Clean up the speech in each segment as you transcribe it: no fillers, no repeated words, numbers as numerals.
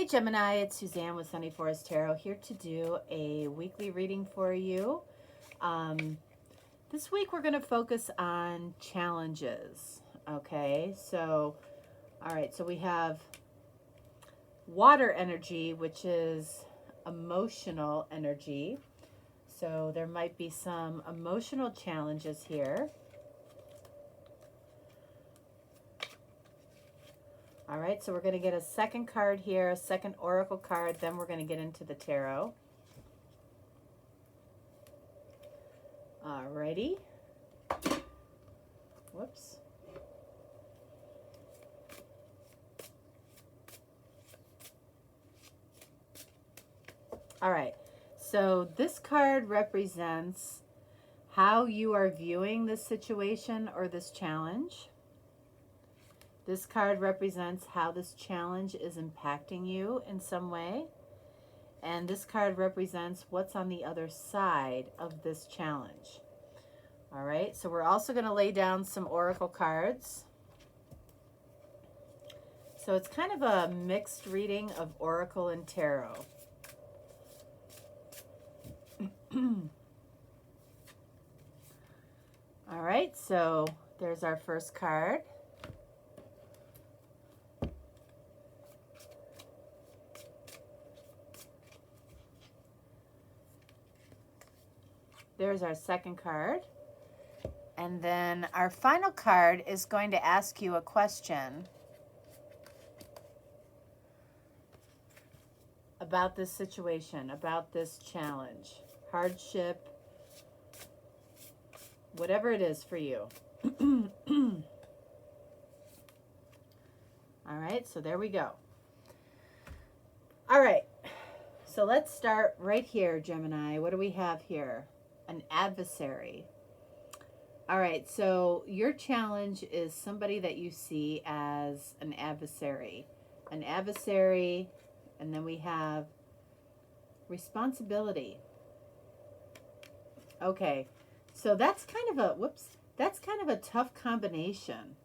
Hey Gemini, it's Suzanne with Sunny Forest Tarot here to do a weekly reading for you. This week we're going to focus on challenges. Okay, so, all right, so we have water energy, which is emotional energy. So there might be some emotional challenges here. All right, so we're going to get a second card here, a second oracle card, then we're going to get into the tarot. All righty. Whoops. All right, so this card represents how you are viewing this situation or this challenge. This card represents how this challenge is impacting you in some way. And this card represents what's on the other side of this challenge. All right, so we're also going to lay down some oracle cards. So it's kind of a mixed reading of oracle and tarot. All right, so there's our first card. There's our second card. And then our final card is going to ask you a question about this situation, about this challenge, hardship, whatever it is for you. All right, so there we go. All right, so let's start right here, Gemini. What do we have here? An adversary. All right, so your challenge is somebody that you see as an adversary. An adversary, and then we have responsibility. Okay, so that's kind of a, that's kind of a tough combination.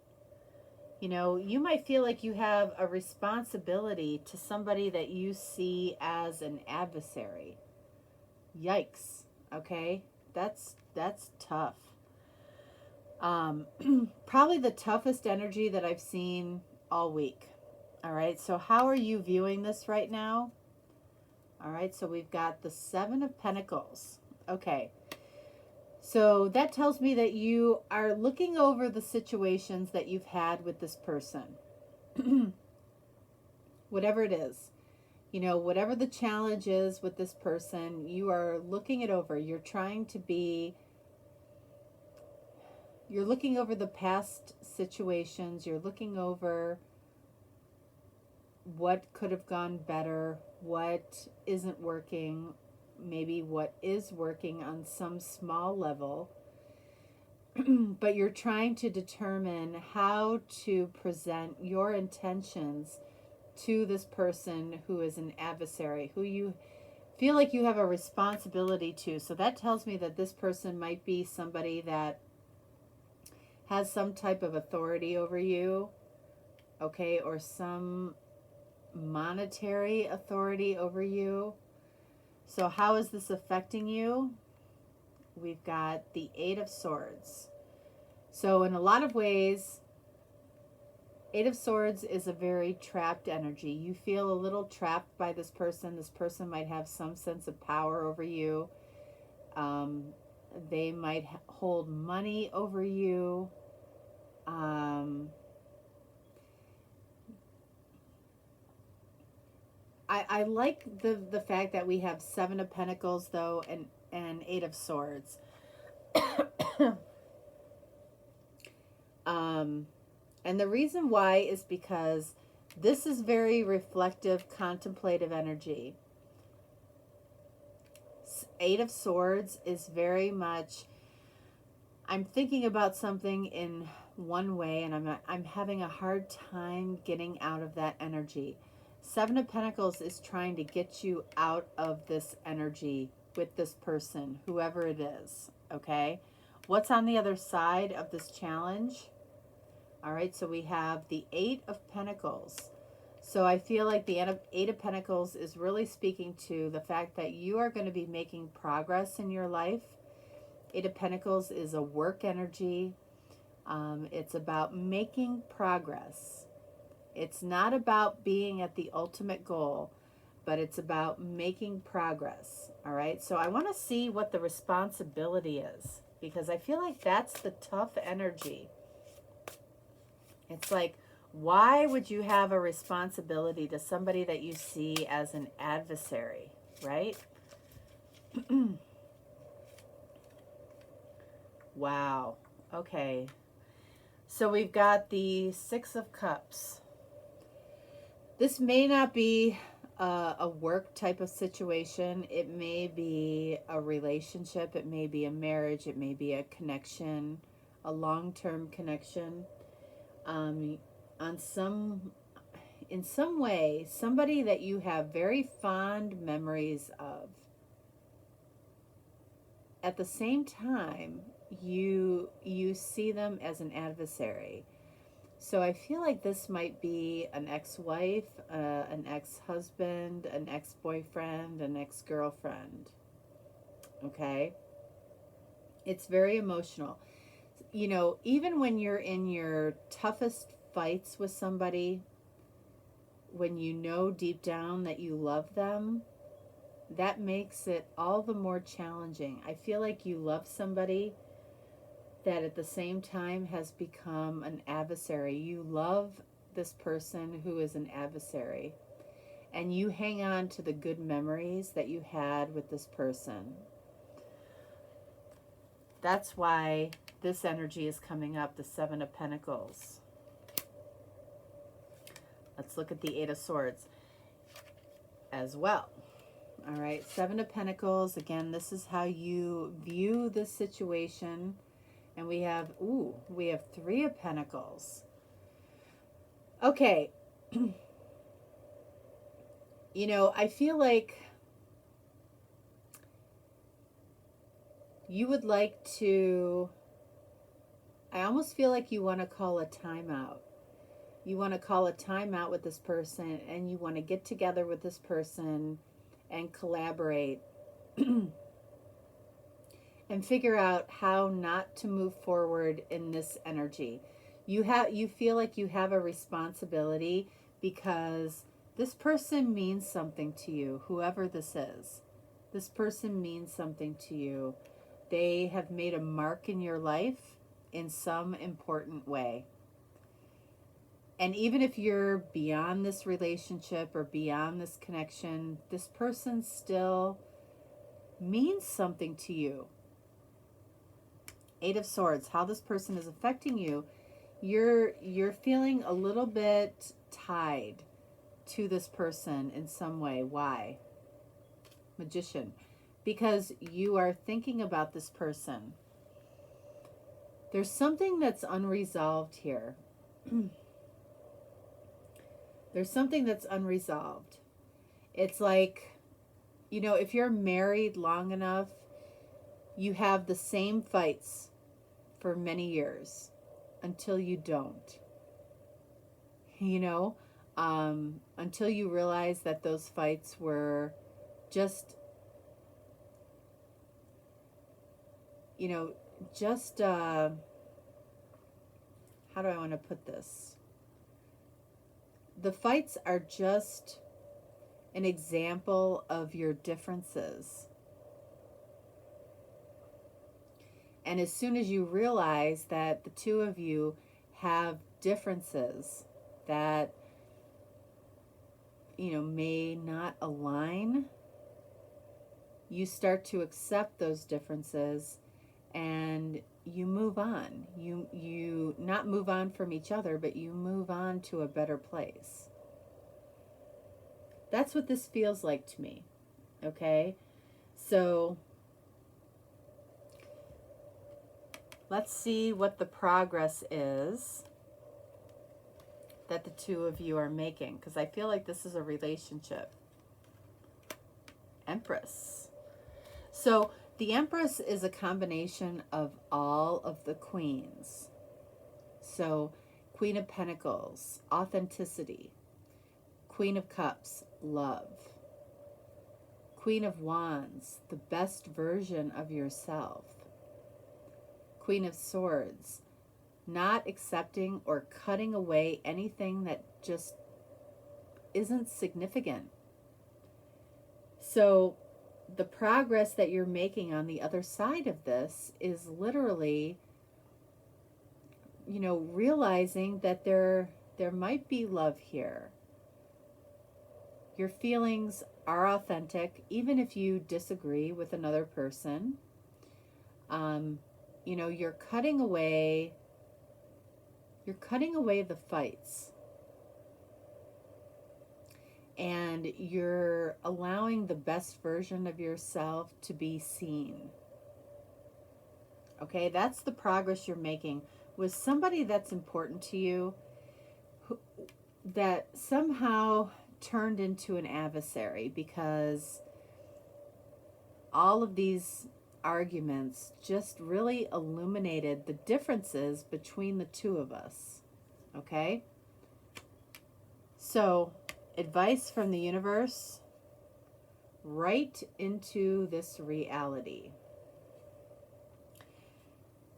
You know, you might feel like you have a responsibility to somebody that you see as an adversary. Yikes, okay? That's tough. Probably the toughest energy that I've seen all week. All right, so how are you viewing this right now? All right, so we've got the Seven of Pentacles. Okay, so that tells me that you are looking over the situations that you've had with this person. Whatever it is, you know, whatever the challenge is with this person, you are looking it over. You're trying to be, you're looking over the past situations. You're looking over what could have gone better, what isn't working, maybe what is working on some small level. But you're trying to determine how to present your intentions to this person who is an adversary, who you feel like you have a responsibility to. So that tells me that this person might be somebody that has some type of authority over you, okay, or some monetary authority over you. So how is this affecting you? We've got the Eight of Swords. So in a lot of ways, Eight of Swords is a very trapped energy. You feel a little trapped by this person. This person might have some sense of power over you. They might hold money over you. I like the fact that we have Seven of Pentacles, though, and Eight of Swords. And the reason why is because this is very reflective, contemplative energy. Eight of Swords is very much, I'm thinking about something in one way, and I'm having a hard time getting out of that energy. Seven of Pentacles is trying to get you out of this energy with this person, whoever it is, okay? What's on the other side of this challenge? All right, so we have the Eight of Pentacles. So I feel like the Eight of Pentacles is really speaking to the fact that you are going to be making progress in your life. Eight of Pentacles is a work energy. It's about making progress. It's not about being at the ultimate goal, but it's about making progress. All right. So I want to see what the responsibility is, because I feel like that's the tough energy. It's like, why would you have a responsibility to somebody that you see as an adversary, right? Wow. Okay. So we've got the Six of Cups. This may not be a work type of situation. It may be a relationship. It may be a marriage. It may be a connection, a long-term connection. In some way, somebody that you have very fond memories of. At the same time, you see them as an adversary. So I feel like this might be an ex-wife, an ex-husband, an ex-boyfriend, an ex-girlfriend. Okay? It's very emotional. You know, even when you're in your toughest fights with somebody, when you know deep down that you love them, that makes it all the more challenging. I feel like you love somebody that at the same time has become an adversary. You love this person who is an adversary, and you hang on to the good memories that you had with this person. That's why this energy is coming up, the Seven of Pentacles. Let's look at the Eight of Swords as well. All right, Seven of Pentacles. Again, this is how you view the situation. And we have Three of Pentacles. Okay. You know, I feel like you would like to, I almost feel like you want to call a timeout. You want to call a timeout with this person, and you want to get together with this person and collaborate and figure out how not to move forward in this energy. You feel like you have a responsibility because this person means something to you, whoever this is. This person means something to you. They have made a mark in your life in some important way. And even if you're beyond this relationship or beyond this connection, this person still means something to you. Eight of Swords, how this person is affecting you, you're feeling a little bit tied to this person in some way. Why? Magician. Because you are thinking about this person. There's something that's unresolved here. There's something that's unresolved. It's like, you know, if you're married long enough, you have the same fights for many years until you don't. You know, until you realize that those fights were just, you know, just, how do I want to put this? The fights are just an example of your differences. And as soon as you realize that the two of you have differences that, you know, may not align, you start to accept those differences and you move on. You not move on from each other, but you move on to a better place. That's what this feels like to me. Okay? So let's see what the progress is that the two of you are making, because I feel like this is a relationship. Empress. So the Empress is a combination of all of the queens. So Queen of Pentacles, authenticity. Queen of Cups, love. Queen of Wands, the best version of yourself. Queen of Swords, not accepting or cutting away anything that just isn't significant. So the progress that you're making on the other side of this is literally, realizing that there might be love here. Your feelings are authentic, even if you disagree with another person. You're cutting away the fights. And you're allowing the best version of yourself to be seen. Okay, that's the progress you're making with somebody that's important to you, that somehow turned into an adversary, because all of these arguments just really illuminated the differences between the two of us. Okay? So, advice from the universe: right into this reality.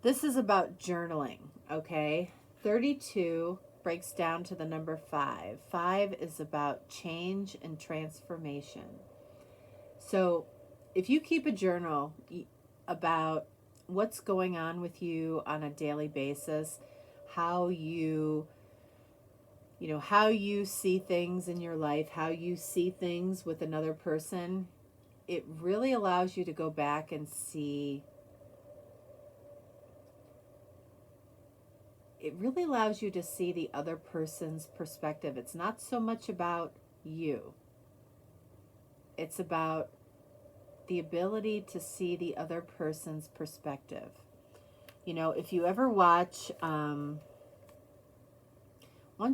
This is about journaling, okay? 32 breaks down to the number 5. 5 is about change and transformation. So if you keep a journal about what's going on with you on a daily basis, how you see things in your life, how you see things with another person, it really allows you to go back and see. It really allows you to see the other person's perspective. It's not so much about you. It's about the ability to see the other person's perspective. If you ever watch one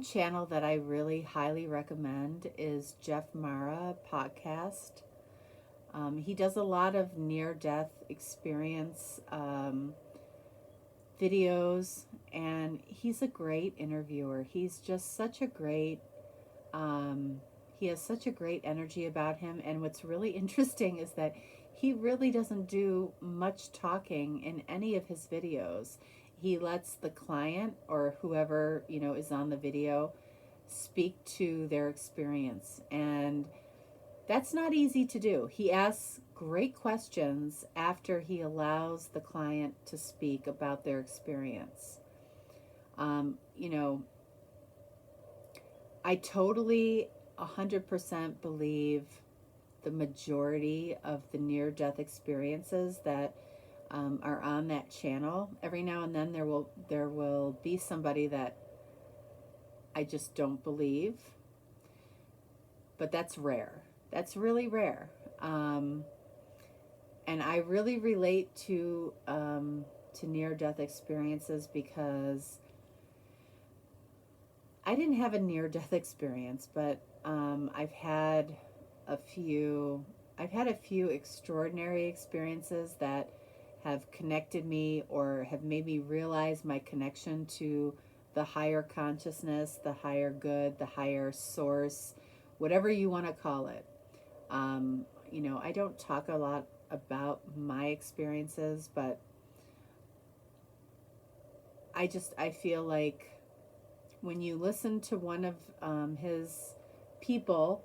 channel that I really highly recommend is Jeff Mara podcast. He does a lot of near-death experience videos, and he's a great interviewer. He's just such a great, he has such a great energy about him. And what's really interesting is that he really doesn't do much talking in any of his videos. He lets the client or whoever, is on the video speak to their experience. And that's not easy to do. He asks great questions after he allows the client to speak about their experience. I totally 100% believe the majority of the near-death experiences that are on that channel. Every now and then there will be somebody that I just don't believe, but that's rare. That's really rare. And I really relate to near-death experiences because I didn't have a near-death experience, but I've had a few extraordinary experiences that have connected me or have made me realize my connection to the higher consciousness, the higher good, the higher source, whatever you want to call it. I don't talk a lot about my experiences, but I feel like when you listen to one of his people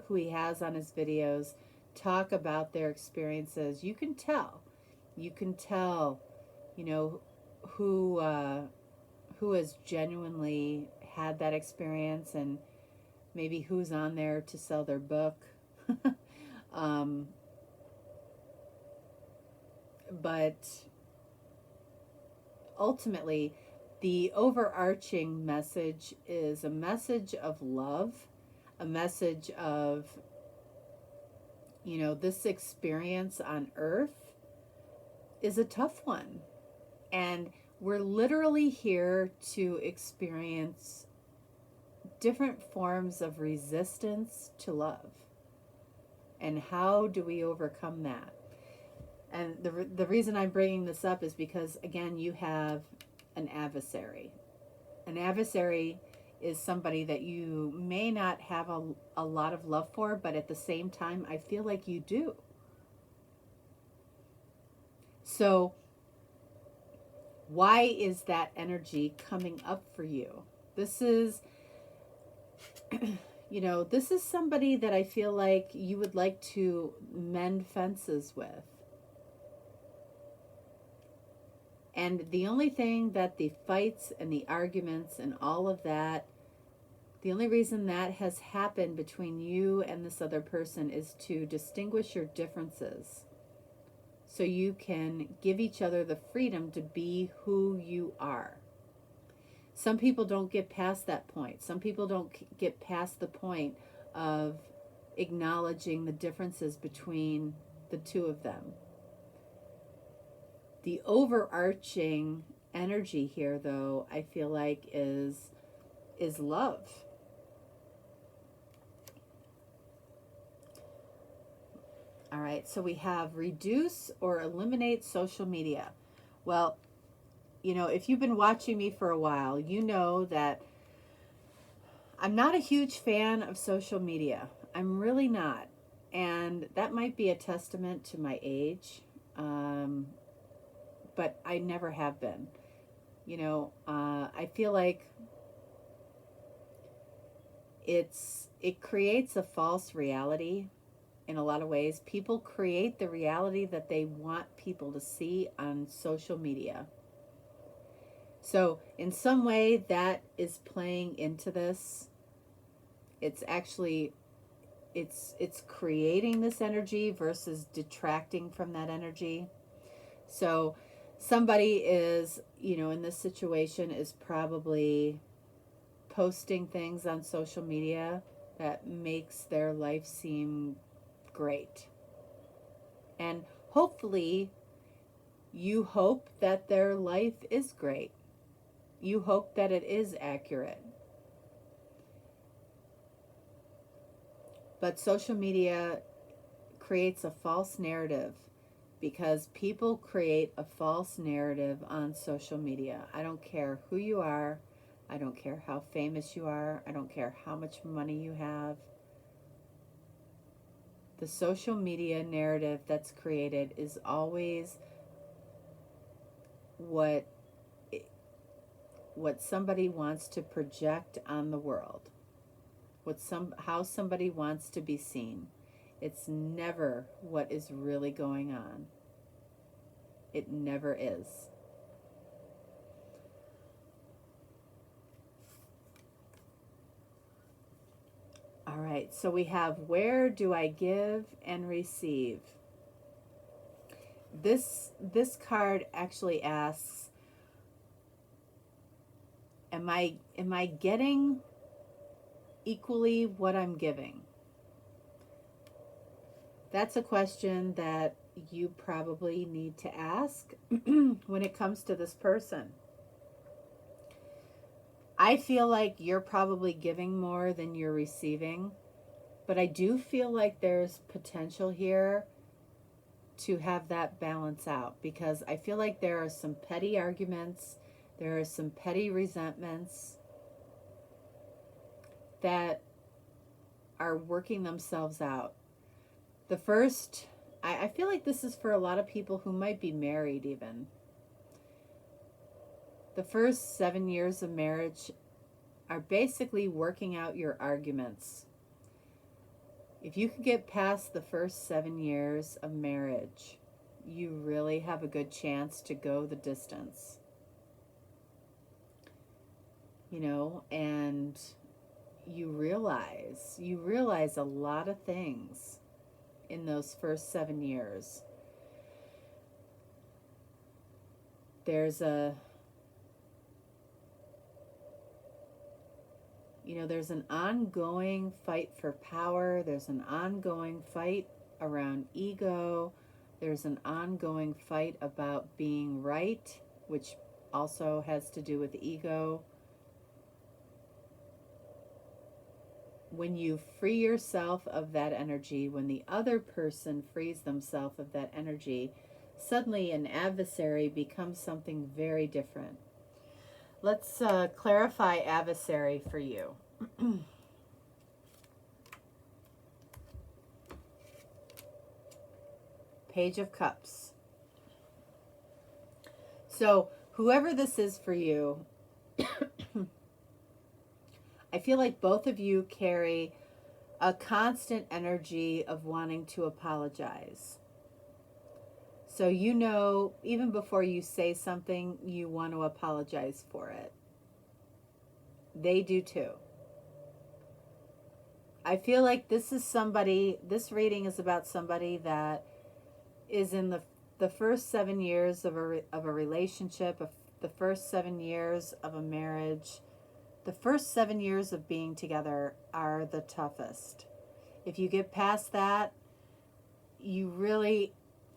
who he has on his videos talk about their experiences, you can tell, who has genuinely had that experience and maybe who's on there to sell their book. But ultimately, the overarching message is a message of love, a message of, this experience on Earth is a tough one. And we're literally here to experience different forms of resistance to love. And how do we overcome that? And the reason I'm bringing this up is because, again, you have an adversary. An adversary is somebody that you may not have a lot of love for, but at the same time, I feel like you do. So why is that energy coming up for you? This is, you know, this is somebody that I feel like you would like to mend fences with. And the only thing that the fights and the arguments and all of that, the only reason that has happened between you and this other person is to distinguish your differences, so you can give each other the freedom to be who you are. Some people don't get past that point. Some people don't get past the point of acknowledging the differences between the two of them. The overarching energy here, though, I feel like is love. All right, so we have reduce or eliminate social media. Well, you know, if you've been watching me for a while, you know that I'm not a huge fan of social media. I'm really not. And that might be a testament to my age, but I never have been. You know, I feel like it creates a false reality in a lot of ways. People create the reality that they want people to see on social media. So in some way that is playing into this. It's actually, it's creating this energy versus detracting from that energy. So somebody is, you know, in this situation is probably posting things on social media that makes their life seem great. And hopefully you hope that their life is great. You hope that it is accurate. But social media creates a false narrative, because people create a false narrative on social media. I don't care who you are. I don't care how famous you are. I don't care how much money you have. The social media narrative that's created is always what somebody wants to project on the world. How somebody wants to be seen. It's never what is really going on. It never is. All right, so we have, where do I give and receive? This card actually asks, am I getting equally what I'm giving? That's a question that you probably need to ask when it comes to this person. I feel like you're probably giving more than you're receiving, but I do feel like there's potential here to have that balance out, because I feel like there are some petty arguments, there are some petty resentments that are working themselves out. The first, I feel like this is for a lot of people who might be married even. The first 7 years of marriage are basically working out your arguments. If you can get past the first 7 years of marriage, you really have a good chance to go the distance. You know, and you realize a lot of things in those first 7 years. There's there's an ongoing fight for power. There's an ongoing fight around ego. There's an ongoing fight about being right, which also has to do with ego. When you free yourself of that energy, when the other person frees themselves of that energy, suddenly an adversary becomes something very different. Let's clarify adversary for you. Page of Cups. So whoever this is for you, I feel like both of you carry a constant energy of wanting to apologize. So you know, even before you say something, you want to apologize for it. They do too. I feel like this is somebody, this reading is about somebody that is in the first 7 years of a relationship, of the first 7 years of a marriage. The first 7 years of being together are the toughest. If you get past that, you really,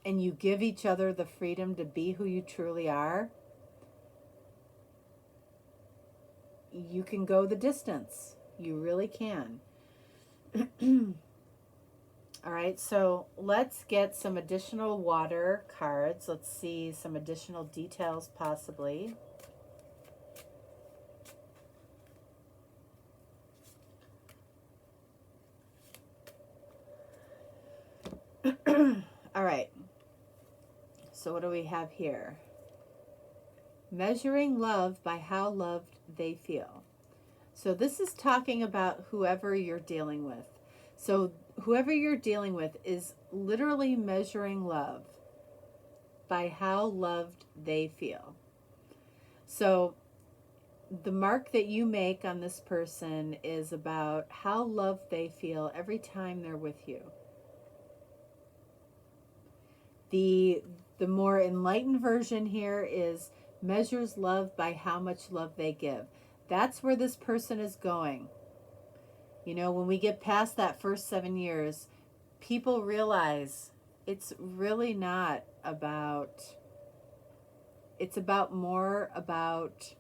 and you give each other the freedom to be who you truly are, you can go the distance. You really can. All right, so let's get some additional water cards. Let's see some additional details possibly. All right, so what do we have here? Measuring love by how loved they feel. So this is talking about whoever you're dealing with. So whoever you're dealing with is literally measuring love by how loved they feel. So the mark that you make on this person is about how loved they feel every time they're with you. The more enlightened version here is measures love by how much love they give. That's where this person is going. You know, when we get past that first 7 years, people realize it's really not about, it's about more about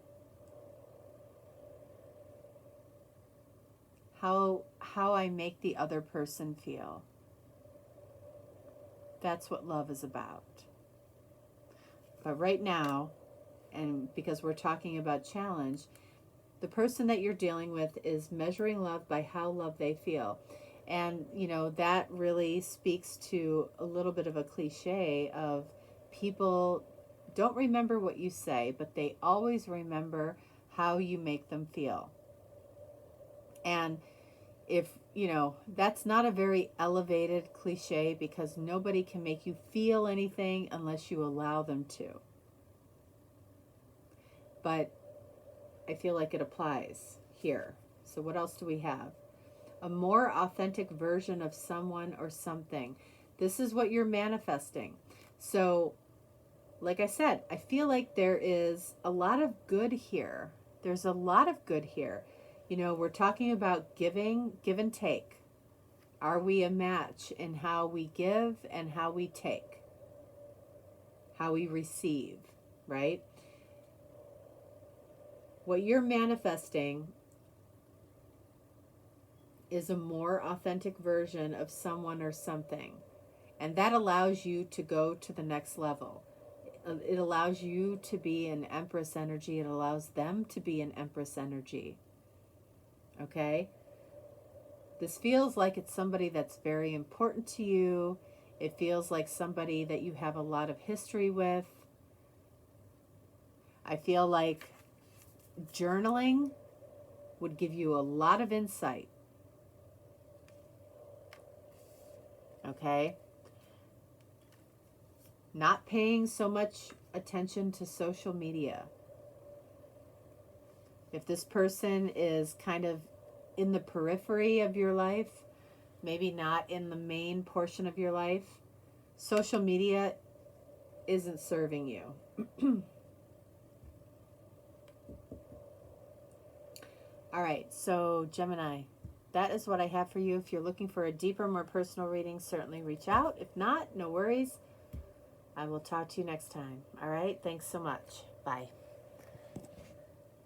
how I make the other person feel. That's what love is about. But right now, and because we're talking about challenge, the person that you're dealing with is measuring love by how loved they feel. And, you know, that really speaks to a little bit of a cliche of people don't remember what you say, but they always remember how you make them feel. And if, you know, that's not a very elevated cliche because nobody can make you feel anything unless you allow them to. But I feel like it applies here. So what else do we have? A more authentic version of someone or something. This is what you're manifesting. So, like I said, I feel like there is a lot of good here. There's a lot of good here. You know, we're talking about giving, give and take. Are we a match in how we give and how we take? How we receive, right? What you're manifesting is a more authentic version of someone or something. And that allows you to go to the next level. It allows you to be an Empress energy. It allows them to be an Empress energy. Okay? This feels like it's somebody that's very important to you. It feels like somebody that you have a lot of history with. I feel like journaling would give you a lot of insight. Okay? Not paying so much attention to social media. If this person is kind of in the periphery of your life, maybe not in the main portion of your life, social media isn't serving you. All right, so Gemini, that is what I have for you. If you're looking for a deeper, more personal reading, certainly reach out. If not, no worries. I will talk to you next time. All right, thanks so much. Bye.